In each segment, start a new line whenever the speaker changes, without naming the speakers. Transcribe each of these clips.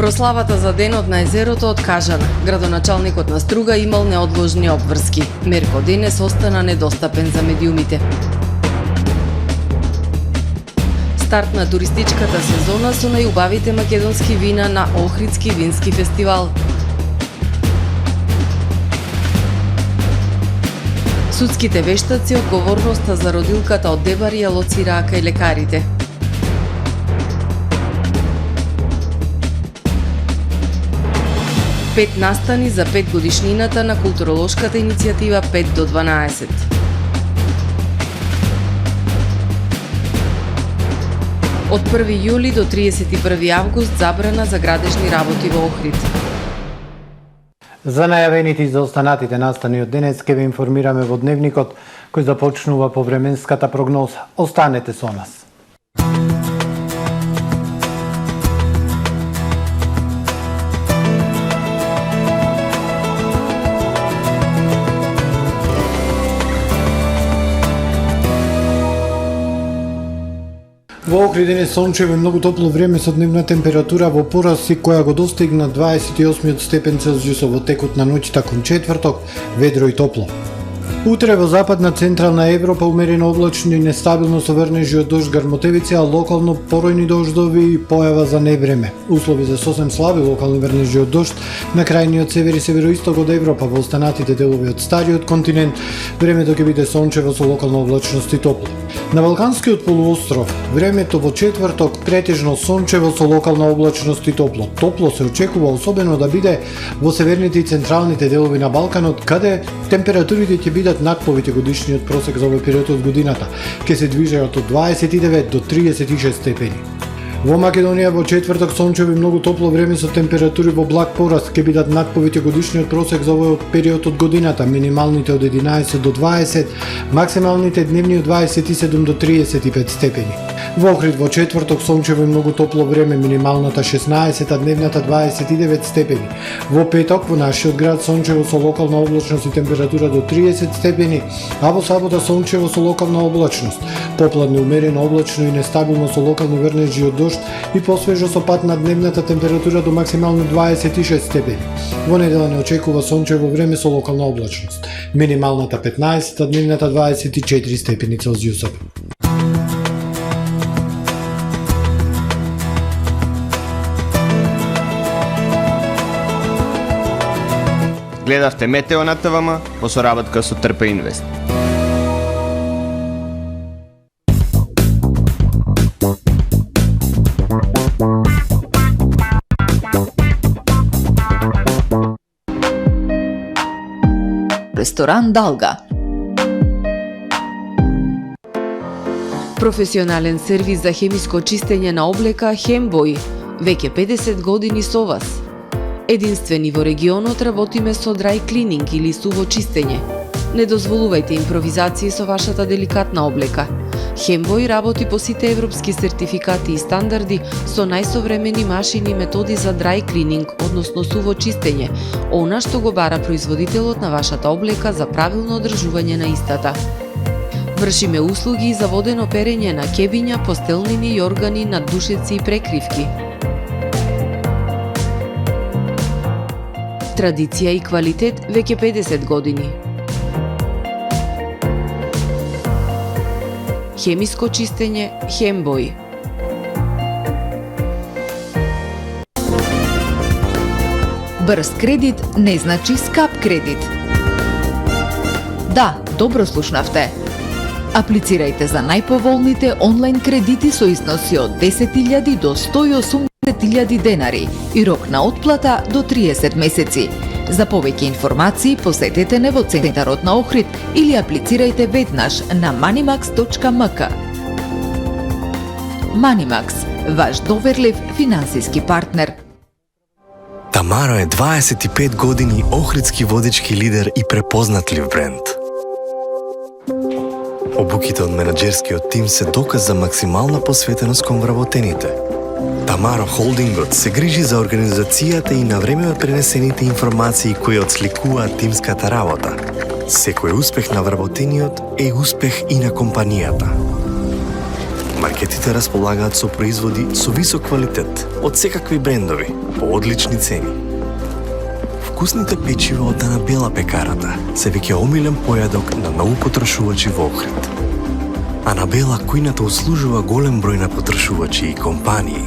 Прославата за денот на езерото откажана. Градоначалникот на Струга имал неодложни обврски. Мерко денес остана недостапен за медиумите. Старт на туристичката сезона со најубавите македонски вина на Охридски вински фестивал. Судските вештаци одговорноста за родилката од Дебар ја лоцираа кај лекарите. Пет настани за 5 годишнината на културолошката иницијатива 5 до 12. Од 1 јули до 31 август забрана за градежни работи во Охрид.
За најавените и за останатите настани од денес ќе ве информираме во дневникот кој започнува по временската прогноза. Останете со нас. Во Охрид е сончево и многу топло време со дневна температура во пораси која го достигна 28 степен Целзиус во текот на ноќта кон четврток, ведро и топло. Утре во западна централна Европа умерено облачно и нестабилно со врнежи од дожд грмотевици, а локално поројни дождови и појава за невреме. Услови за сосем слаби локални врнежи од дожд на крајниот север и североисток од Европа, во останатите делови од стариот континент времето ќе биде сончево со локална облачност и топло. На Балканскиот полуостров времето во четврток претежно сончево со локална облачност и топло. Топло се очекува особено да биде во северните и централните делови на Балканот, каде температурите ќе бидат над годишниот просек за овој период од годината. Ќе се движат од 29 до 36 степени. Во Македонија во четврток сончево и многу топло време со температури во благ пораст ќе бидат над годишниот просек за овој период од годината, минималните од 11 до 20, максималните дневни од 27 до 35 степени. Во Охрид во четврток сончево и многу топло време, минималната 16, а дневната 29 степени. Во петок во нашиот град сончево со локална облачност и температура до 30 степени, а во сабота сончево со локална облачност. Попладне умерено облачно и нестабилно со локални врнежи од дожд и посвежо со пат на дневната температура до максимално 26 степени. Во недела не очекува сончево време со локална облачност. Минималната 15, а дневната 24 степени Целзиусов.
Гледавте Метео на ТВМ во соработка со Трпе Инвест.
Ресторан Далга.
Професионален сервис за хемиско чистење на облека Хембој. Веќе 50 години со вас. Единствени во регионот работиме со dry cleaning или суво чистење. Не дозволувајте импровизации со вашата деликатна облека. Хембој работи по сите европски сертификати и стандарди со најсовремени машини и методи за dry cleaning, односно суво чистење, она што го бара производителот на вашата облека за правилно одржување на истата. Вршиме услуги за водено перење на кебиња, постелнини и органи, наддушеци и прекривки. Традиција и квалитет веќе 50 години. Хемиско чистење Хембој.
Брз кредит не значи скап кредит. Да, добро слушнавте. Аплицирајте за најповолните онлайн кредити со износи од 10.000 до 180.000 денари и рок на отплата до 30 месеци. За повеќе информации посетете не во центарот на Охрид или аплицирајте веднаш на manimax.mk. Manimax, ваш доверлив финансиски партнер.
Тамаро е 25 години охридски водички лидер и препознатлив бренд. Обуките од менаџерскиот тим се доказ за максимална посветеност кон вработените. Тамаро Холдингот се грижи за организацијата и на време пренесените информации кои отсликуваат тимската работа. Секој успех на вработениот е успех и на компанијата. Маркетите располагаат со производи со висок квалитет од секакви брендови по одлични цени. Вкусните печива од Анабела пекарата се веќе омилен појадок на многу потрошувачи во Охрид. Анабела кујната услужува голем број на потрошувачи и компании.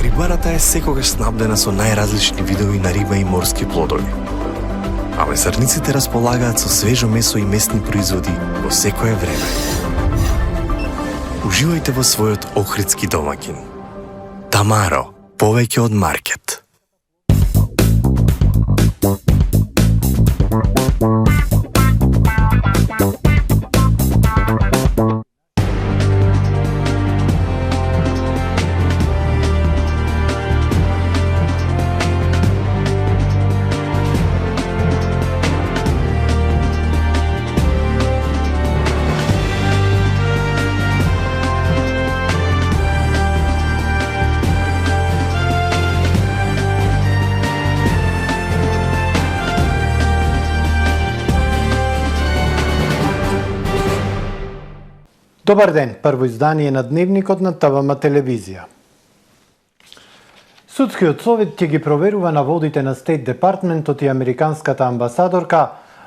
Рибарата е секогаш снабдена со најразлични видови на риба и морски плодови. А месарниците располагаат со свежо месо и местни производи во секое време. Уживајте во својот охридски домаќин. Тамаро, повеќе од маркет.
Добар ден, прво издание на Дневникот на ТВМ телевизија. Судскиот совет ќе ги проверува наводите на Стейт Департментот и американската амбасадорка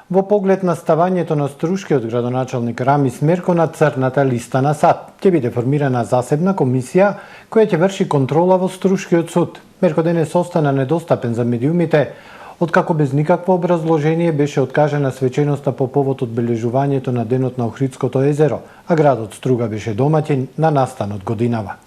во поглед на ставањето на струшкиот градоначалник Рами Смерко на црната листа на САД. Ќе биде формирана засебна комисија која ќе врши контрола во струшкиот суд. Мерко денес остана недостапен за медиумите, откако без никакво образложение беше откажена свеченоста по повод одбележувањето на денот на Охридското езеро, а градот Струга беше домаќин на настанот годинава.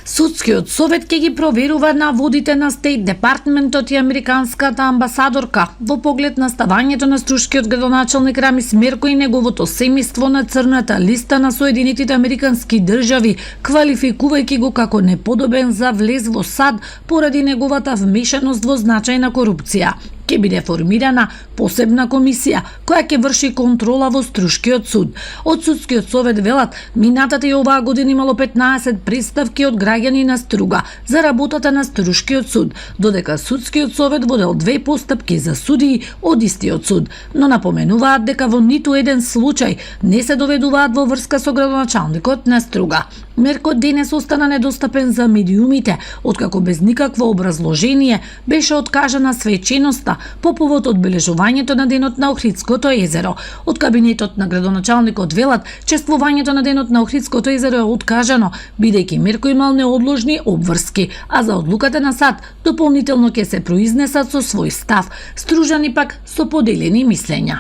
Судскиот совет ќе ги проверува наводите на Стейт Департментот и американската амбасадорка во поглед на ставањето на струшкиот градоначалник Рами Смерко и неговото семејство на црната листа на Соединетите американски држави, квалификувајќи го како неподобен за влез во САД поради неговата вмешаност во значајна корупција. Ќе биде формирана посебна комисија која ќе врши контрола во Струшкиот суд. Од Судскиот совет велат, минатата и оваа година имало 15 представки од граѓани на Струга за работата на Струшкиот суд, додека Судскиот совет водел 2 постапки за судии од истиот суд, но напоменуваат дека во ниту еден случај не се доведуваат во врска со градоначалникот на Струга. Мерко денес остана недостапен за медиумите, откако без никакво образложение беше откажана свеченоста по повод одбележувањето на денот на Охридското езеро. Од кабинетот на градоначалникот велат, чествувањето на денот на Охридското езеро е откажано, бидејќи Мерко имал неодложни обврски, а за одлуката на САД дополнително ќе се произнесат со свој став, стружани пак со поделени мислења.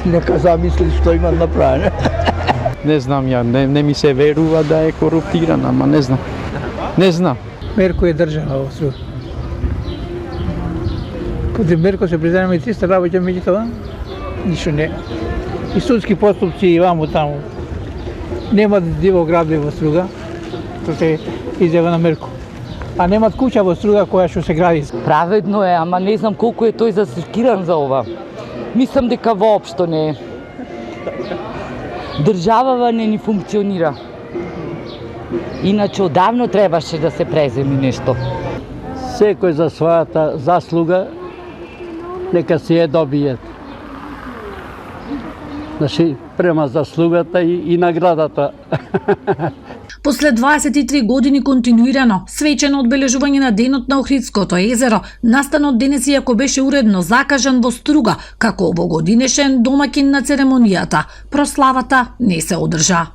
Нека замисли што има направено.
Не знам, ја не ми се верува да е коруптирана, ама не знам. Не знам.
Мерко е држава во Струга. Против Мерко се признаеме 300 работи, меѓутоа ништо не. И судски поступци и ваму таму. Нема диво градови во Струга, што се изјава на Мерко. А немат куќа во Струга која што се гради.
Праведно е, ама не знам колку е тој засекиран за ова. Мислам дека воопшто не е. Државава не ни функционира. Иначе одавно требаше да се преземи нешто.
Секој за својата заслуга нека си ја добие. Значи, према заслугата и наградата.
После 23 години континуирано, свечено одбележување на денот на Охридското езеро, настанот денес иако беше уредно закажан во Струга, како овогодинешен домаќин на церемонијата, прославата не се одржа.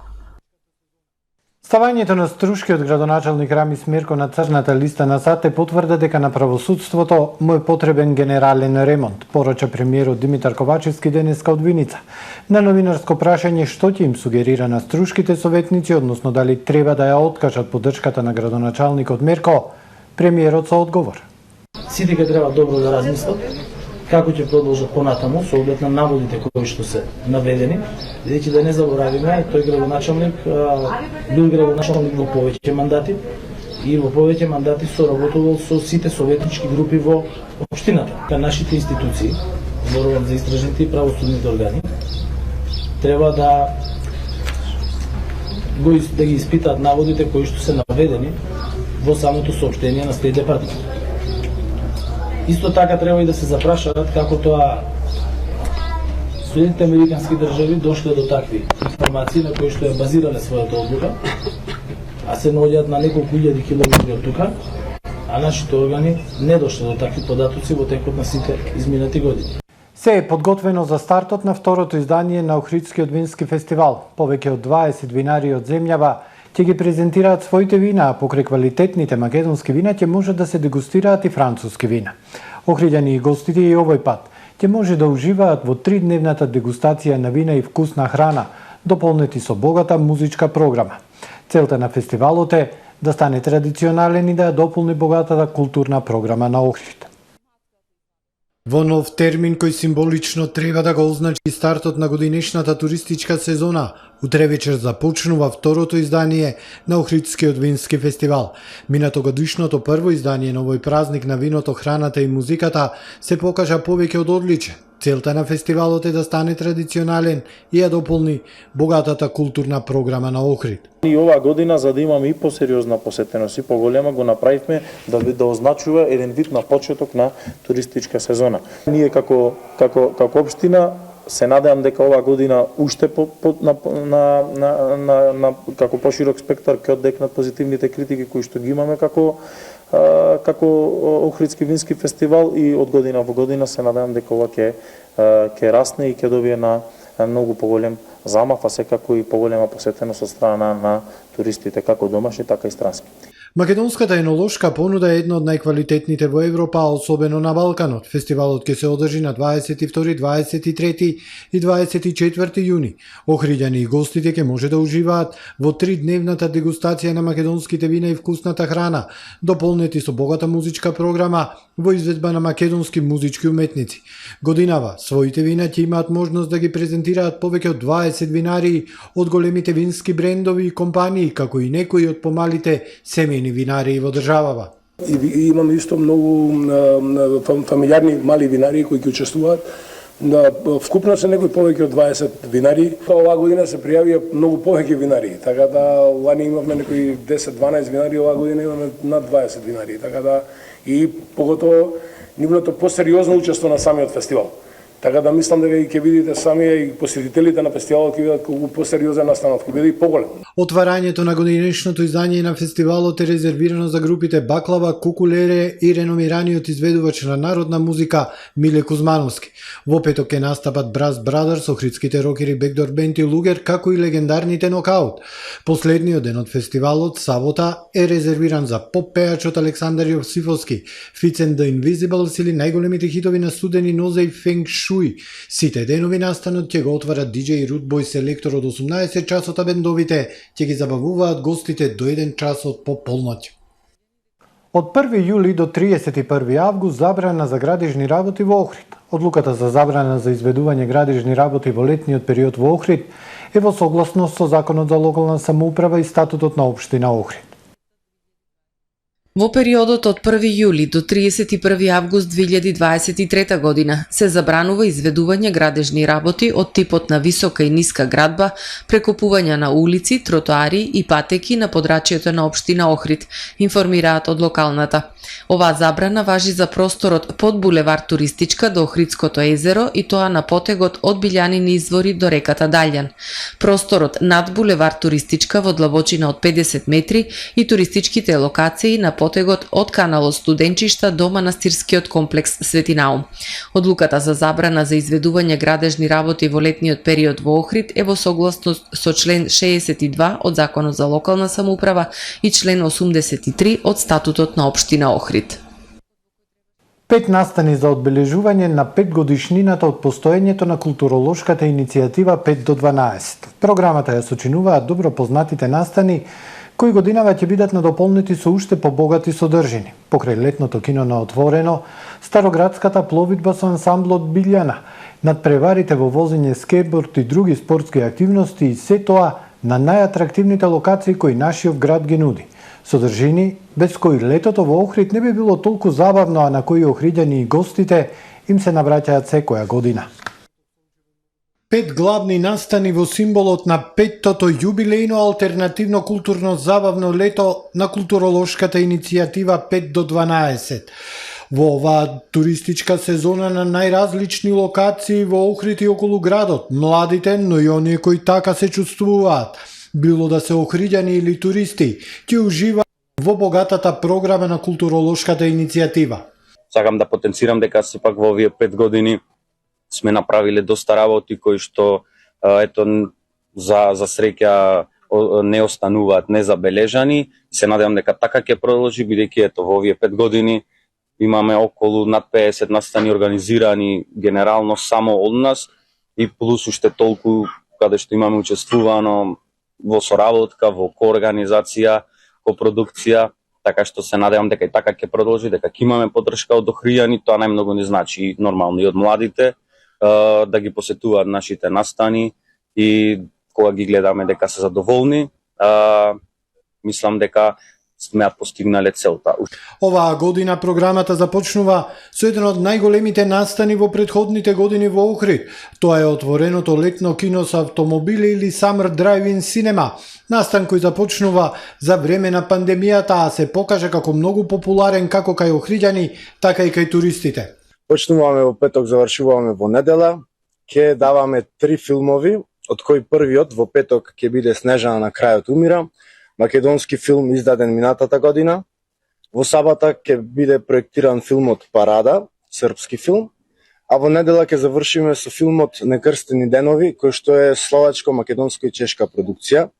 Ставањето на струшкиот градоначалник Рами Смерко на црната листа на САД е потврда дека на правосудството му е потребен генерален ремонт, порача премиерот Димитар Ковачевски денеска од Виница. На новинарско прашање што ќе им сугерира на струшките советници, односно дали треба да ја откажат поддршката на градоначалникот Мерко, премиерот со одговор.
Сите ќе треба добро да размислат како ќе продолжат понатаму со оглед на наводите кои што се наведени, бидејќи да не заборавиме, тој градоначалник бил градоначалник во повеќе мандати и во повеќе мандати соработувал со сите советнички групи во општината. Нашите институции, зборувам за истражните и правосудните органи, треба да ги испитаат наводите кои што се наведени во самото соопштение на Стейт Департмент. Исто така треба и да се запрашаат како тоа Соединените американски држави дошле до такви информации на кои што ја базирале својата одлука, а се наоѓаат на неколку илјади километри од тука, а нашите органи не дошле до такви податоци во текот на сите изминати години.
Се е подготвено за стартот на второто издание на Охридскиот вински фестивал. Повеќе од 20 винари од земјава ќе ги презентираат своите вина, а покрај квалитетните македонски вина ќе може да се дегустираат и француски вина. Охриѓани и гостите и овој пат ќе може да уживаат во 3-дневната дегустација на вина и вкусна храна, дополнети со богата музичка програма. Целта на фестивалот е да стане традиционален и да ја дополни богатата културна програма на Охрид. Во нов термин кој символично треба да го означи стартот на годинешната туристичка сезона, утре вечер започнува второто издание на Охридскиот вински фестивал. Минатогодишното прво издание на овој празник на виното, храната и музиката се покажа повеќе од одличен. Целта на фестивалот е да стане традиционален и ја дополни богатата културна програма на Охрид.
И оваа година, за да имаме и посериозна посетеност и поголема, го направивме да означува еден вид на почеток на туристичка сезона. Ние како општина се надевам дека оваа година уште како поширок спектар ќе оддекнат позитивните критики кои што ги имаме како Охридски вински фестивал, и од година во година се надевам дека ова ќе расне и ќе добие на многу поголем замав, а секако и поголема посетеност од страна на туристите, како домашни, така и странски.
Македонската енолошка понуда е една од најквалитетните во Европа, а особено на Балканот. Фестивалот ќе се одржи на 22, 23 и 24 јуни. Охриѓани и гостите ќе може да уживаат во 3-дневната дегустација на македонските вина и вкусната храна, дополнети со богата музичка програма во изведба на македонски музички уметници. Годинава своите вина ќе имаат можност да ги презентираат повеќе од 20 винари од големите вински брендови и компании, како и некои од помалите семејни винари во државава.
И имаме исто многу фамилиарни мали винари кои ќе учествуваат. Вкупно се некои повеќе од 20 винари. Оваа година се пријавија многу повеќе винари, така да лани имавме некои 10-12 винари, оваа година имаме над 20 винари, така да и поготово нивното посериозно учество на самиот фестивал. Така да мислам дека и ќе видите самија и посетителите на фестивалот ќе видат колку посериозен настанот, ќе биде и поголем.
Отварањето на годинешното издание на фестивалот е резервирано за групите Баклава, Кукулере и реномираниот изведувач на народна музика Миле Кузмановски. Во петок ќе настапат Brass Brothers, охридските рокери Backdoor Band и Лугер, како и легендарните Нокаут. Последниот ден од фестивалот, сабота, е резервиран за поп-пејачот Александар Јосифовски, Fits and the Invisibles или најголемите хитови на Студени нозе и Фенг Шуи. Сите денови настанот ќе го отварат DJ Root Boy селектор од 18 часот, а бендовите ќе ги забавуваат гостите до 1 часот по полноќ. Од 1 јули до 31 август забрана за градежни работи во Охрид. Одлуката за забрана за изведување градежни работи во летниот период во Охрид е во согласност со Законот за локална самоуправа и статутот на општина Охрид.
Во периодот од 1 јули до 31 август 2023 година се забранува изведување градежни работи од типот на висока и ниска градба, прекопување на улици, тротоари и патеки на подрачјето на општина Охрид, информираат од локалната. Оваа забрана важи за просторот под булевар Туристичка до Охридското езеро и тоа на потегот од Билјанини извори до реката Даљан. Просторот над булевар Туристичка во длабочина од 50 метри и туристичките локации на потегот од каналот Студенчишта до манастирскиот комплекс Свети Наум. Одлуката за забрана за изведување градежни работи во летниот период во Охрид е во согласност со член 62 од Законот за локална самоуправа и член 83 од Статутот на општина Охрид.
5 настани за одбележување на 5 годишнината од постоењето на културолошката иницијатива 5 до 12. Програмата ја сочинуваат добро познатите настани кои годинава ќе бидат надополнети со уште побогати содржини. Покрај летното кино на отворено, староградската пловидба со ансамблот Билјана, надпреварите во возење скејборд и други спортски активности и се тоа на најатрактивните локации кои нашиот град ги нуди. Содржини без кои летото во Охрид не би било толку забавно, а на кои охриѓани и гостите им се навраќаат секоја година. 5 главни настани во символот на 5-тото јубилејно алтернативно културно забавно лето на културолошката иницијатива 5 до 12. Во оваа туристичка сезона на најразлични локации во Охрид и околу градот, младите, но и оние кои така се чувствуваат, било да се охриѓани или туристи, ќе уживаат во богатата програма на културолошката иницијатива.
Сакам да потенцирам дека сепак во овие 5 години сме направиле доста работи кои што за среќа не остануваат незабележани. Се надевам дека така ќе продолжи, бидејќи во овие 5 години имаме околу над 50 настани организирани генерално само од нас и плюс уште толку каде што имаме учествувано во соработка, во коорганизација, копродукција, така што се надевам дека и така ќе продолжи, дека ќе имаме поддршка од охријани, тоа најмногу не значи нормално и од младите да ги посетуваат нашите настани и кога ги гледаме дека се задоволни, мислам дека сме постигнале целта.
Оваа година програмата започнува со еден од најголемите настани во претходните години во Охрид. Тоа е отвореното летно кино со автомобили или Summer Drive-in Cinema. Настан кој започнува за време на пандемијата, а се покажа како многу популарен како кај охриѓани, така и кај туристите.
Почнуваме во петок, завршуваме во недела. Ќе даваме 3 филмови, од кои првиот во петок ќе биде Снежана на крајот умира, македонски филм издаден минатата година. Во сабота ќе биде проектиран филмот Парада, српски филм, а во недела ќе завршиме со филмот Некрстени денови, кој што е словачко, македонско и чешка продукција.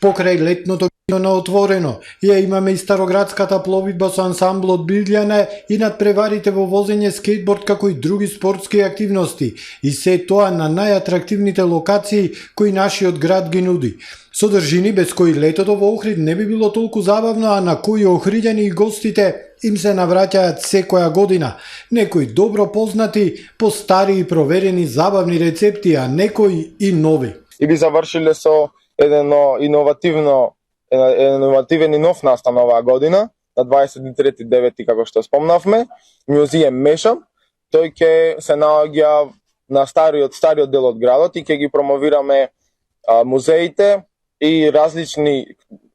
Покрај летното кино на отворено, ја имаме и староградската пловидба со ансамблот Билјана и надпреварите во возење скейтборд како и други спортски активности. И се тоа на најатрактивните локации кои нашиот град ги нуди. Содржини без кои летото во Охрид не би било толку забавно, а на кои охриѓани и гостите им се навраќаат секоја година. Некои добро познати, постари и проверени забавни рецепти, а некои и нови.
И би завршиле со еден иновативен и нов настан оваа година, на 23.9. како што спомнавме, Музеум Меша. Тој ќе се наоѓа на стариот дел од градот и ќе ги промовираме музеите и различни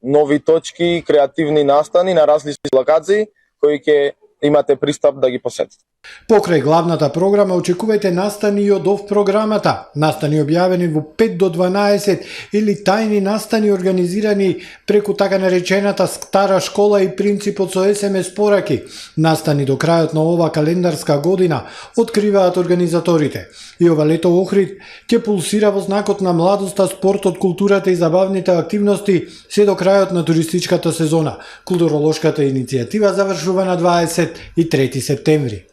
нови точки, креативни настани на различни локации кои ќе имате пристап да ги посетите.
Покрај главната програма очекувајте настани и од ОВ програмата. Настани објавени во 5 до 12 или тајни настани организирани преку така наречената стара школа и принципот со СМС пораки. Настани до крајот на ова календарска година, откриваат организаторите. И ова лето Охрид ќе пулсира во знакот на младоста, спортот, културата и забавните активности се до крајот на туристичката сезона. Културолошката иницијатива завршува на 23 септември.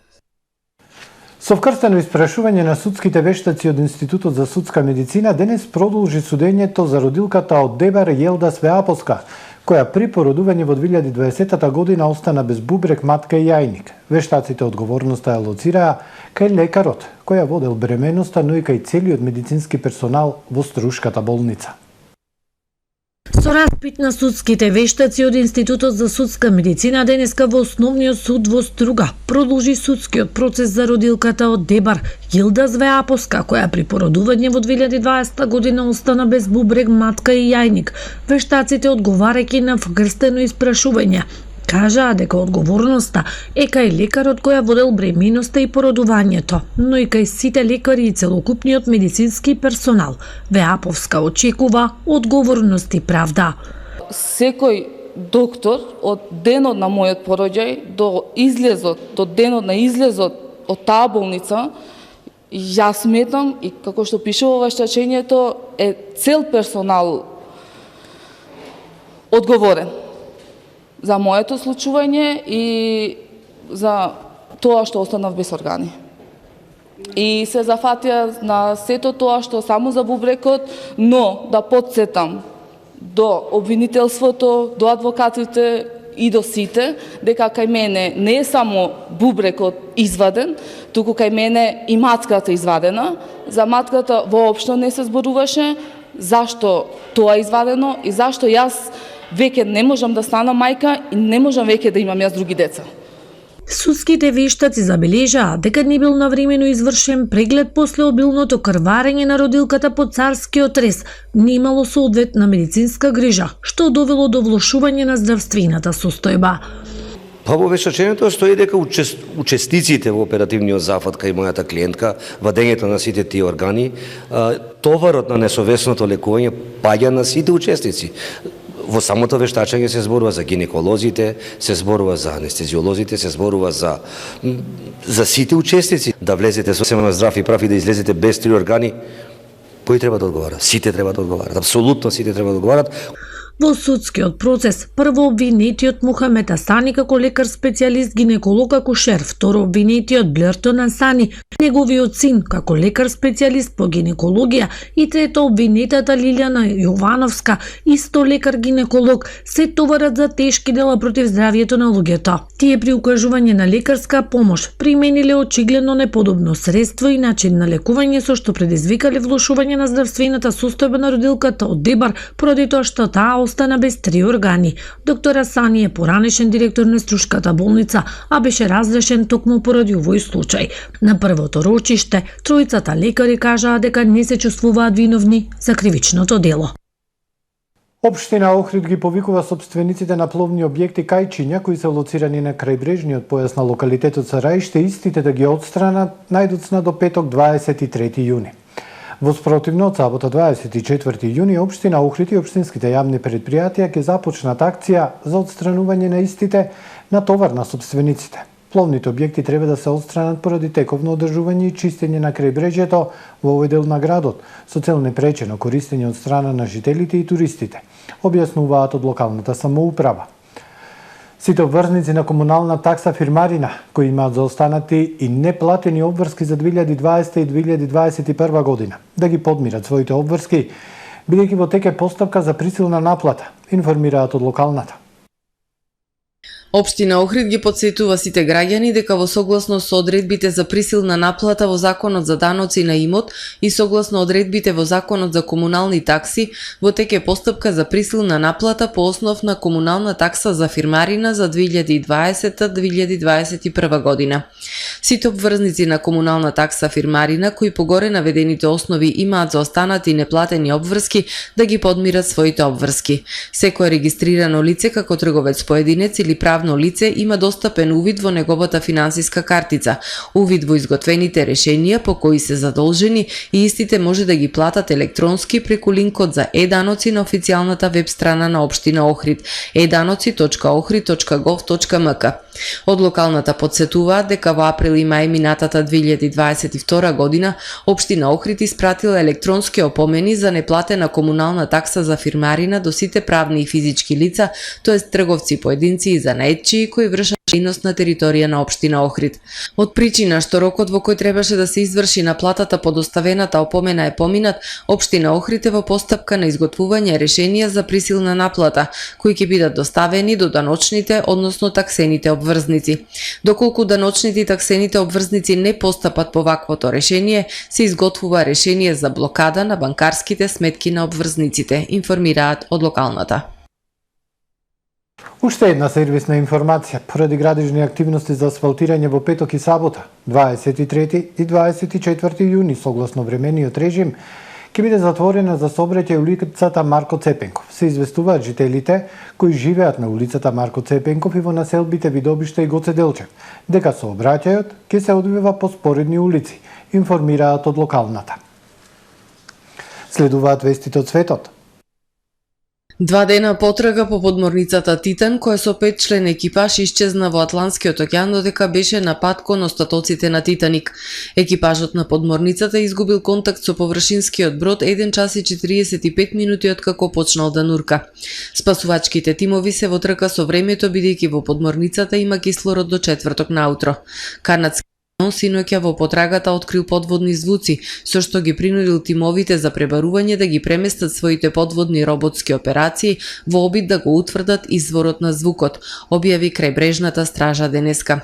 Со вкрстено испрашување на судските вештаци од Институтот за судска медицина, денес продолжи судењето за родилката од Дебар Јелда Свеаполска, која при породување во 2020 година остана без бубрек, матка и јајник. Вештаците одговорноста ја лоцираа кај лекарот, која водел бременоста, но и кај целиот медицински персонал во Струшката болница.
Со распит на судските вештаци од Институтот за судска медицина, денеска во Основниот суд во Струга продолжи судскиот процес за родилката од Дебар Јилда Звеаполска, која при породување во 2020 година остана без бубрек, матка и јајник. Вештаците, одговарајќи на вкрстено испрашување, кажаа дека одговорноста е кај лекарот која водел бременоста и породувањето, но и кај сите лекари и целокупниот медицински персонал. Веаповска очекува одговорност и правда.
Секој доктор од денот на мојот пороѓај до денот на излезот од таа болница, јас сметам и како што пише во вештачењето, е цел персонал одговорен за моето случување и за тоа што останав без органи. И се зафатија на сето тоа што само за бубрекот, но да подсетам до обвинителството, до адвокатите и до сите, дека кај мене не е само бубрекот изваден, туку кај мене и матката извадена. За матката воопшто не се зборуваше, зашто тоа е извадено и зашто јас веќе не можам да станам мајка и не можам веќе да имам јас други деца.
Судските вештаци забележаа дека не бил навремено извршен преглед после обилното крварење на родилката по царскиот рез, немало соодветна медицинска грижа, што довело до влошување на здравствената состојба.
Па во вештачењето стои дека учесниците во оперативниот зафат кај мојата клиентка, вадењето на сите тие органи, товарот на несовесното лекување паѓа на сите учесници. Во самото вештачење се зборува за гинеколозите, се зборува за анестезиолозите, се зборува за сите учесници. Да влезете сосема здрав и прав и да излезете без 3 органи, кој треба да одговара? Сите треба да одговарат, апсолутно сите треба да одговарат.
Во судскиот процес, прво обвинетиот Мухамед Асани како лекар специјалист гинеколог акушер, второ обвинетиот Блертон Асани, неговиот син како лекар специјалист по гинекологија и трето обвинетата Лилјана Јовановска, исто лекар гинеколог, се товарат за тешки дела против здравјето на луѓето. Тие при укажување на лекарска помош примениле очигледно неподобно средство и начин на лекување со што предизвикале влошување на здравствената состојба на родилката од дебар поради тоа што таа остана без 3 органи. Доктор Асани е поранешен директор на Струшката болница, а беше разрешен токму поради овој случај. На првото рочиште, тројцата лекари кажаа дека не се чувствуваат виновни за кривичното дело.
Општина Охрид ги повикува собствениците на пловни објекти кајчиња кои се лоцирани на крајбрежниот појас на локалитетот Сараиште, истите да ги отстранат најдоцна до петок 23 јуни. Во спротивно, од сабота 24 јуни, општина Охрид и општинските јавни предпријатија ќе започнат акција за отстранување на истите на товар на собствениците. Пловните објекти треба да се отстранат поради тековно одржување и чистење на крајбрежјето во овој дел на градот, со цел непречено користење од страна на жителите и туристите, објаснуваат од локалната самоуправа. Сите обврзници на комунална такса фирмарина, кои имаат заостанати и неплатени обврски за 2020 и 2021 година, да ги подмират своите обврски, бидејќи во тек е постапка за присилна наплата, информираат од локалната.
Општина Охрид ги потсетува сите граѓани дека во согласно со одредбите за присилна наплата во Законот за даноци на имот и согласно одредбите во Законот за комунални такси, во тек е постапка за присилна наплата по основ на комунална такса за фирмарина за 2020-2021 година. Сите обврзници на комунална такса фирмарина кои по горе наведените основи имаат заостанати неплатени обврски да ги подмират своите обврски. Секое регистрирано лице како трговец поединец или правно лице има достапен увид во неговата финансиска картица, увид во изготвените решенија по кои се задолжени и истите може да ги платат електронски преку линкот за e-даноци на официјалната веб страна на општина Охрид edaноци.ohrid.gov.mk. Од локалната подсетуваат дека во април и мај минатата 2022 година општина Охрид испратила електронски опомени за неплатена комунална такса за фирмарина до сите правни и физички лица, тоест трговци поединци и занаетчии кои вршат дејност на територија на општина Охрид. Од причина што рокот во кој требаше да се изврши наплатата по доставената опомена е поминат, општина Охрид е во постапка на изготвување решенија за присилна наплата, кои ќе бидат доставени до даночните, односно таксените обврзници. Доколку даночните и таксените обврзници не постапат по ваквото решение, се изготвува решение за блокада на банкарските сметки на обврзниците, информираат од локалната.
Уште една сервисна информација. Поради градежни активности за асфалтирање во петок и сабота, 23 и 24 јуни, согласно времениот режим, ќе биде затворена за сообраќај улицата Марко Цепенков. Се известуваат жителите кои живеат на улицата Марко Цепенков и во населбите Видобиште и Гоце Делчев, дека сообраќајот ќе се одвива по споредни улици, информираат од локалната. Следуваат вестите од светот.
2 дена потрага по подморницата Титан, која со 5-член екипаж исчезна во Атлантскиот океан додека беше на пат кон остатоците на Титаник. Екипажот на подморницата изгубил контакт со површинскиот брод 1 час и 45 минути откако почнал да нурка. Спасувачките тимови се во трка со времето бидејќи во подморницата има кислород до четврток наутро. Канадски синоќа во потрагата открил подводни звуци, со што ги принудил тимовите за пребарување да ги преместат своите подводни роботски операции во обид да го утврдат изворот на звукот, објави крајбрежната стража денеска.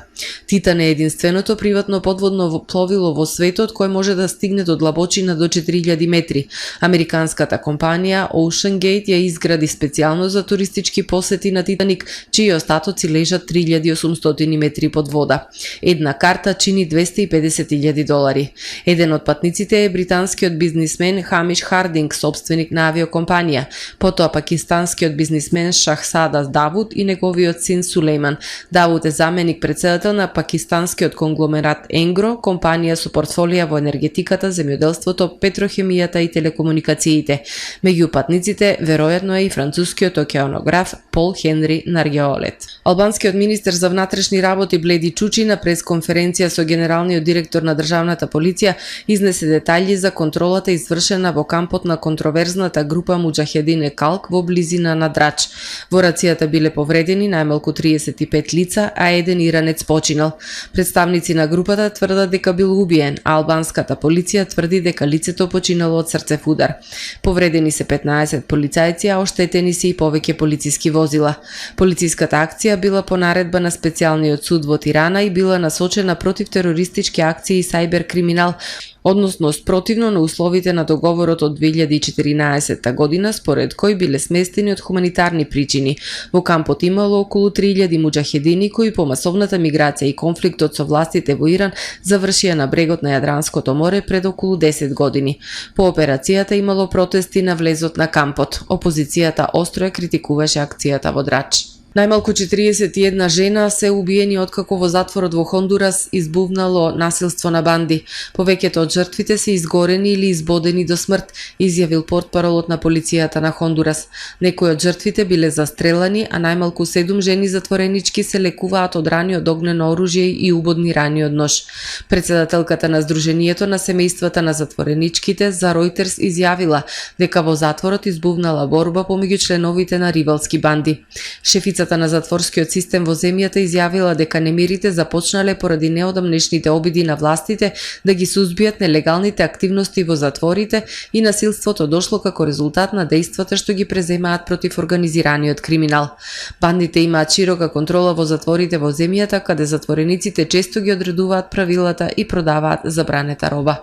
Титан е единственото приватно подводно пловило во светот кој може да стигне до длабочина до 4000 метри. Американската компанија Ocean Gate ја изгради специјално за туристички посети на Титаник, чии остатоци лежат 3800 метри под вода. Една карта чини дужни $250,000. Еден од патниците е британскиот бизнисмен Хамиш Хардинг, собственик на авиокомпанија, потоа пакистанскиот бизнисмен Шахсада Давуд и неговиот син Сулейман. Давуд е заменик претседател на пакистанскиот конгломерат Енгро, компанија со портфолија во енергетиката, земјоделството, петрохемијата и телекомуникациите. Меѓу патниците веројатно е и францускиот океанограф Пол Хенри Наргеолет. Албанскиот министер за внатрешни работи Бледи Чучи на пресконференција со генералниот директор на државната полиција изнесе детаљи за контролата извршена во кампот на контроверзната група Муџахедин Калк во близина на Драч. Во рацијата биле повредени најмалку 35 лица, а еден иранец починал. Представници на групата тврдат дека бил убиен, а албанската полиција тврди дека лицето починало од срцев удар. Повредени се 15 полицајци, а оштетени се и повеќе полициски возила. Полициската акција била по наредба на специјалниот суд во Тирана и била насочена против терористички акции и сајбер криминал, односно спротивно на условите на договорот од 2014 година, според кој биле сместени од хуманитарни причини. Во кампот имало околу 3000 муџахедини кои по масовната миграција и конфликтот со властите во Иран завршија на брегот на Јадранско море пред околу 10 години. По операцијата имало протести на влезот на кампот. Опозицијата остро ја критикуваше акцијата во Драч. Најмалку 41 жена се убиени откако во затворот во Хондурас избувнало насилство на банди. Повеќето од жртвите се изгорени или избодени до смрт, изјавил портпаролот на полицијата на Хондурас. Некои од жртвите биле застрелани, а најмалку 7 жени затворенички се лекуваат од рани од огнено оружје и убодни рани од нож. Председателката на Сдруженијето на семејствата на затвореничките за Ројтерс изјавила дека во затворот избувнала борба помеѓу членовите на ривалски банди. Шефица на затворскиот систем во земјата изјавила дека немирите започнале поради неодамнешните обиди на властите да ги сузбијат нелегалните активности во затворите и насилството дошло како резултат на дејствата што ги преземаат против организираниот криминал. Бандите имаат широка контрола во затворите во земјата, каде затворениците често ги одредуваат правилата и продаваат забранета роба.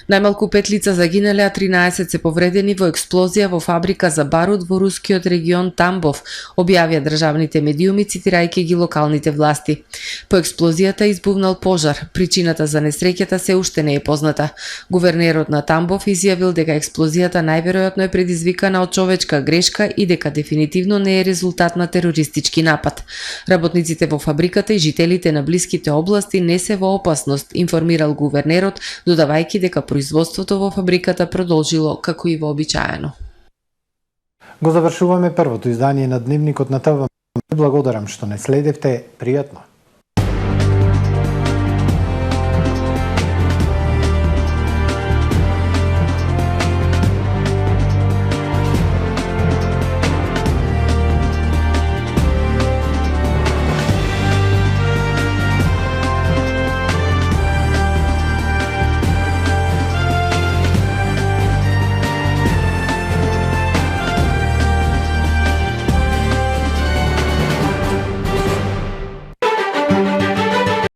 Најмалку 5 лица загинале, а 13 се повредени во експлозија во фабрика за барут во рускиот регион Тамбов, објавија државните медиуми цитирајќи ги локалните власти. По експлозијата избувнал пожар. Причината за несреќата се уште не е позната. Гувернерот на Тамбов изјавил дека експлозијата најверојатно е предизвикана од човечка грешка и дека дефинитивно не е резултат на терористички напад. Работниците во фабриката и жителите на блиските области не се во опасност, информирал гувернерот, додавајќи дека производството во фабриката продолжило како и вообичаено.
Го завршуваме првото издание на Дневникот на ТВ. Благодарам што не следевте. Пријатно.